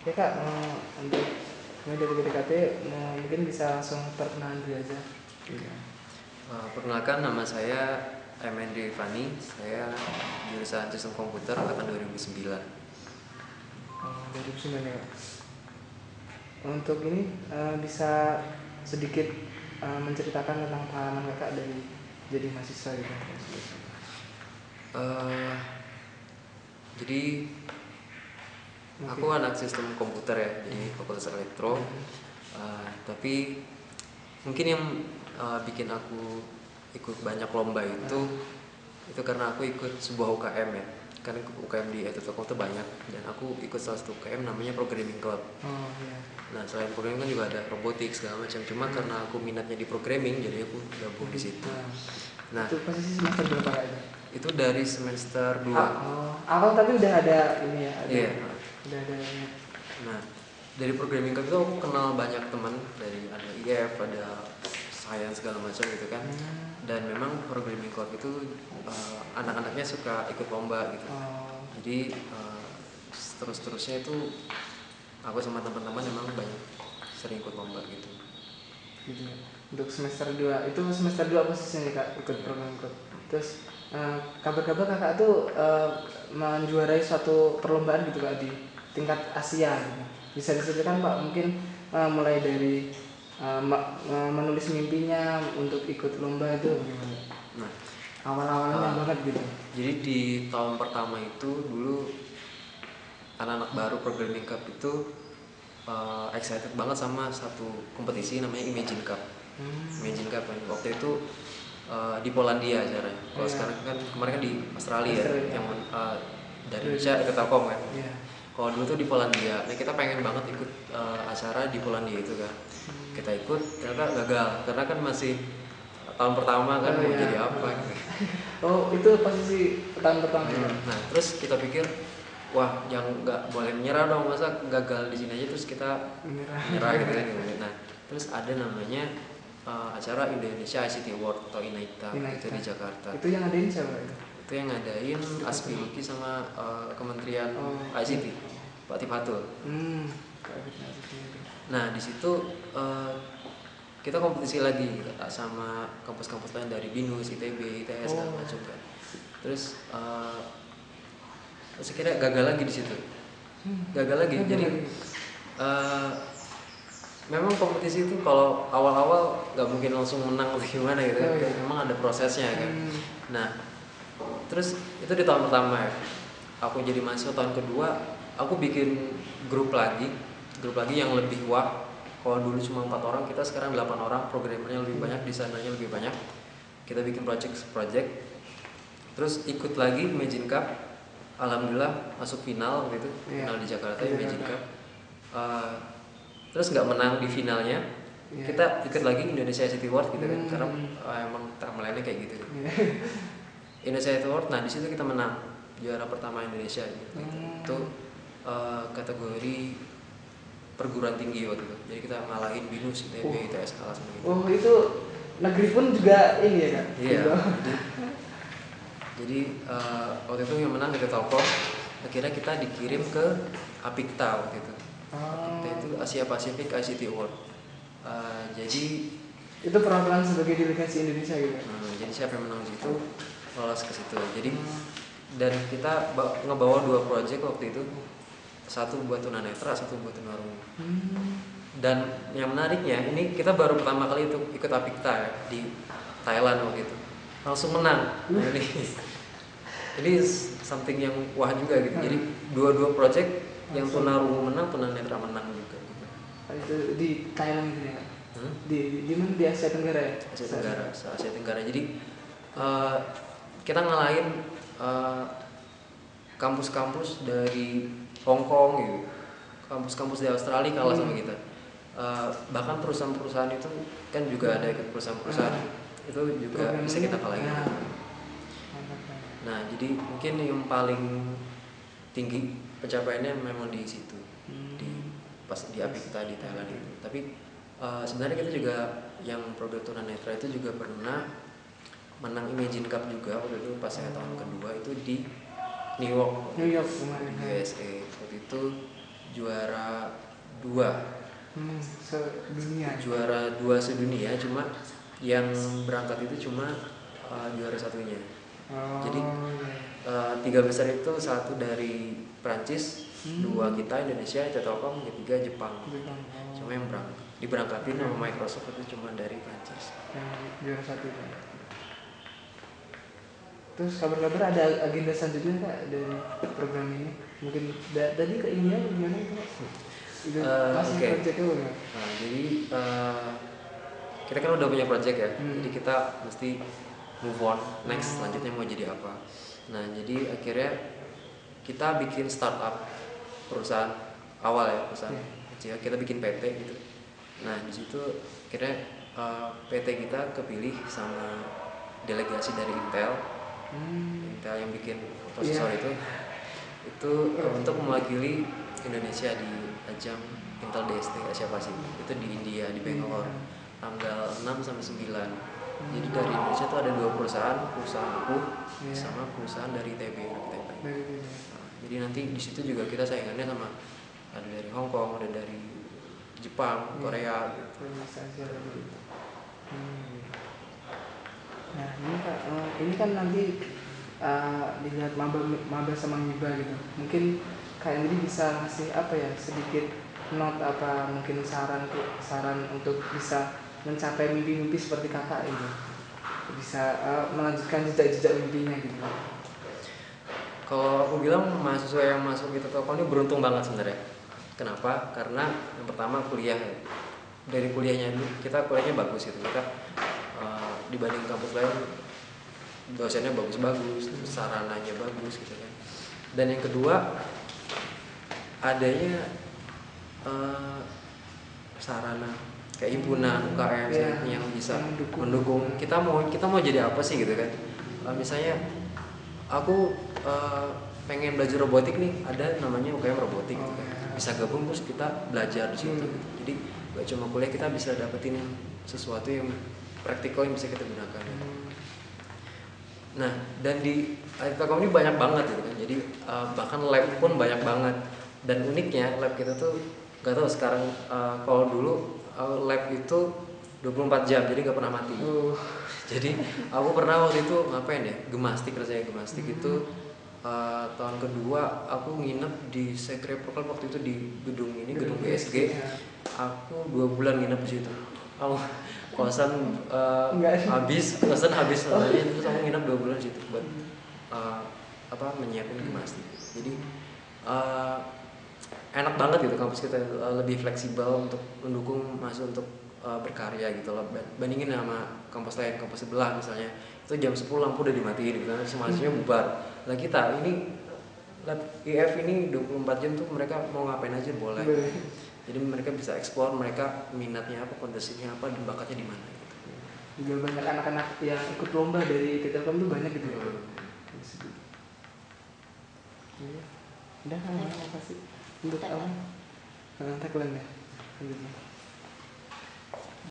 Ya kak, untuk mulai dari PDKT mungkin bisa langsung perkenalan dulu aja. Iya. Perkenalkan, nama saya MND Fani. Saya jurusan Sistem Komputer angkatan 2009. 2009 ya kak. Untuk ini bisa sedikit menceritakan tentang pengalaman kakak dari jadi mahasiswa gitu. Eh, jadi Mungkin. aku anak Sistem Komputer ya, jadi Fakultas Elektro. Tapi mungkin yang bikin aku ikut banyak lomba itu karena aku ikut sebuah UKM ya. Karena UKM di Telkom itu banyak, dan aku ikut salah satu UKM namanya Programming Club. Oh iya. Nah, selain programming kan juga ada robotik segala macam. Cuma karena aku minatnya di programming, jadi aku gabung di situ. Nah, itu posisi semester berapa kak itu? itu dari semester 2. Awal tapi udah ada ini ya? Iya. Udah ada ini. Nah, dari programming club itu aku kenal banyak teman, dari ada IF, ada sains segala macam gitu kan. Dan memang programming club itu anak-anaknya suka ikut lomba gitu. Jadi terus-terusnya itu aku sama teman-teman memang banyak sering ikut lomba gitu. Gitu ya. Untuk semester 2 itu semester 2 posisinya kak ikut program club. Terus kabar-kabar kakak tuh menjuarai suatu perlombaan gitu kak di tingkat Asia gitu. Bisa diceritakan pak mungkin mulai dari menulis mimpinya untuk ikut lomba itu gimana? Nah, awal-awalnya banget gitu. Jadi di tahun pertama itu dulu anak-anak baru programming club itu excited banget sama satu kompetisi namanya Imagine Cup. Imagine Cup kan waktu itu di Polandia acaranya. Kalau sekarang kan kemarin kan di Australia. Yang dari Indonesia ikut Telkom kan. Kalau dulu tuh di Polandia. Nah, kita pengen banget ikut acara di Polandia itu kan. Kita ikut, ternyata gagal karena kan masih tahun pertama kan, mau jadi apa gitu. Itu posisi tahun pertama. Nah, terus kita pikir, wah, yang nggak boleh menyerah dong, masa gagal di sini aja terus kita menyerah gitu kan. Nah, terus ada namanya acara Indonesia ICT Award atau INAITA itu di Jakarta. Itu yang ngadain siapa itu? Itu yang ngadain Aspiluki sama Kementerian ICT, Pak Tifatul. Nah, di situ kita kompetisi lagi gitu, sama kampus-kampus lain dari BINUS, ITB, ITS segala macam kan. Terus akhirnya gagal lagi di situ. Gagal lagi. Jadi memang kompetisi itu kalau awal-awal nggak mungkin langsung menang atau gimana gitu. Memang ada prosesnya kan. Nah, terus itu di tahun pertama ya. Aku jadi mahasiswa tahun kedua, aku bikin grup lagi yang lebih wah. Kalau dulu cuma 4 orang, kita sekarang 8 orang, programmernya lebih banyak, desainernya lebih banyak. Kita bikin project, terus ikut lagi Imagine Cup. Alhamdulillah masuk final gitu, final di Jakarta Imagine Cup. Terus nggak menang di finalnya, kita ikut lagi Indonesia ICT Award gitu kan, karena emang timeline-nya kayak gitu. Indonesia ICT Award, nah di situ kita menang, juara pertama Indonesia gitu. Itu kategori perguruan tinggi waktu itu. Jadi kita ngalahin BINUS, ITB, ITS, kalah sama gitu. Itu negeri pun juga ini ya kan? Iya. Jadi waktu itu yang menang kita Telkom. Akhirnya kita dikirim ke Apikta waktu itu. Apikta itu Asia Pasifik ICT Award. Jadi itu perwakilan sebagai delegasi Indonesia gitu. Jadi siapa yang menang di situ lolos ke situ. Jadi dan kita ngebawa 2 project waktu itu. Satu buat tunanetra, satu buat tunarungu. Dan yang menariknya, ini kita baru pertama kali itu ikut Apikta ya, di Thailand waktu itu. Langsung menang. Ini something yang wah juga gitu. Jadi dua project yang tunarungu menang, tunanetra menang juga. Itu di Thailand gitu ya? Di mana, di Asia Tenggara ya? Asia Tenggara. Jadi kita ngalahin kampus-kampus dari Hong Kong gitu, kampus-kampus di Australia kalah sama kita. Bahkan perusahaan-perusahaan itu kan juga ada ikut perusahaan-perusahaan itu juga bisa kita kalahin. Nah, jadi mungkin yang paling tinggi pencapaiannya memang di situ, pas di Apikta di Thailand itu. Tapi sebenarnya kita juga yang produk tunanetra itu juga pernah menang Imagine Cup juga waktu itu pas saya tahun kedua itu di New York di USA. Waktu itu juara 2. Sedunia. Juara 2 sedunia, cuma yang berangkat itu cuma juara satunya. Jadi 3 besar itu 1 dari Prancis, 2 kita Indonesia, Telkom, ketiga Jepang. Cuma yang diberangkatin sama Microsoft itu cuma dari Prancis. Yang juara 1 itu. Terus kabar-kabar ada agenda selanjutnya Kak dari program ini? Mungkin tadi ke India gimana itu? Masih project itu nggak? Jadi kita kan udah punya project ya, jadi kita mesti move on, next selanjutnya mau jadi apa. Nah jadi akhirnya kita bikin startup, perusahaan awal ya, perusahaan kecil, kita bikin PT gitu. Nah di situ akhirnya PT kita kepilih sama delegasi dari Intel yang bikin prosesor itu untuk mewakili Indonesia di ajang Intel DST Asia Pasifik itu di India, di Bangalore, tanggal 6 sampai 9. Jadi dari Indonesia tuh ada 2 perusahaan aku sama perusahaan dari ITB. Jadi nanti di situ juga kita saingannya sama ada dari Hong Kong, ada dari Jepang, Korea gitu. Nah ini Kak, ini kan nanti dilihat maba sama miba gitu. Mungkin Kak ini bisa ngasih apa ya, sedikit note apa mungkin saran untuk bisa mencapai mimpi-mimpi seperti Kakak ini, bisa melanjutkan jejak-jejak mimpinya gitu. Kalau aku bilang mahasiswa yang masuk di Telkom ini beruntung banget sebenarnya. Kenapa? Karena yang pertama kuliah. Dari kuliahnya dulu kita kuliahnya bagus gitu. Kita dibanding kampus lain dosennya bagus-bagus, sarananya bagus gitu kan. Dan yang kedua adanya sarana kayak himpunan UKM yang bisa mendukung kita mau jadi apa sih gitu kan. Misalnya aku pengen belajar robotik nih, ada namanya UKM robotik gitu kan. Bisa gabung terus kita belajar di situ gitu. Jadi gak cuma kuliah, kita bisa dapetin sesuatu yang praktikal yang bisa kita gunakan gitu. Nah dan di Telkom ini banyak banget gitu kan. Jadi bahkan lab pun banyak banget. Dan uniknya lab kita tuh gak tahu sekarang kalau dulu lab itu 24 jam jadi gak pernah mati. Jadi aku pernah waktu itu ngapain ya, gemastik itu tahun kedua aku nginep di Sekre Prokal waktu itu di gedung BSG. Aku 2 bulan nginep di situ. Kosan habis terus aku nginep 2 bulan di situ buat menyiapin gemastik. Jadi enak banget gitu kampus kita, lebih fleksibel untuk mendukung mahasiswa untuk berkarya gitu loh, bandingin sama kampus lain, kampus sebelah misalnya itu jam 10 lampu udah dimatiin gitu kan, mahasiswanya bubar. Lah kita ini lab IF ini 24 jam tuh mereka mau ngapain aja boleh. Jadi mereka bisa eksplor mereka minatnya apa, kondisinya apa, dan bakatnya di mana gitu. Juga banyak anak-anak yang ikut lomba dari Telkom tuh banyak gitu. Udah, makasih untuk tagline ya.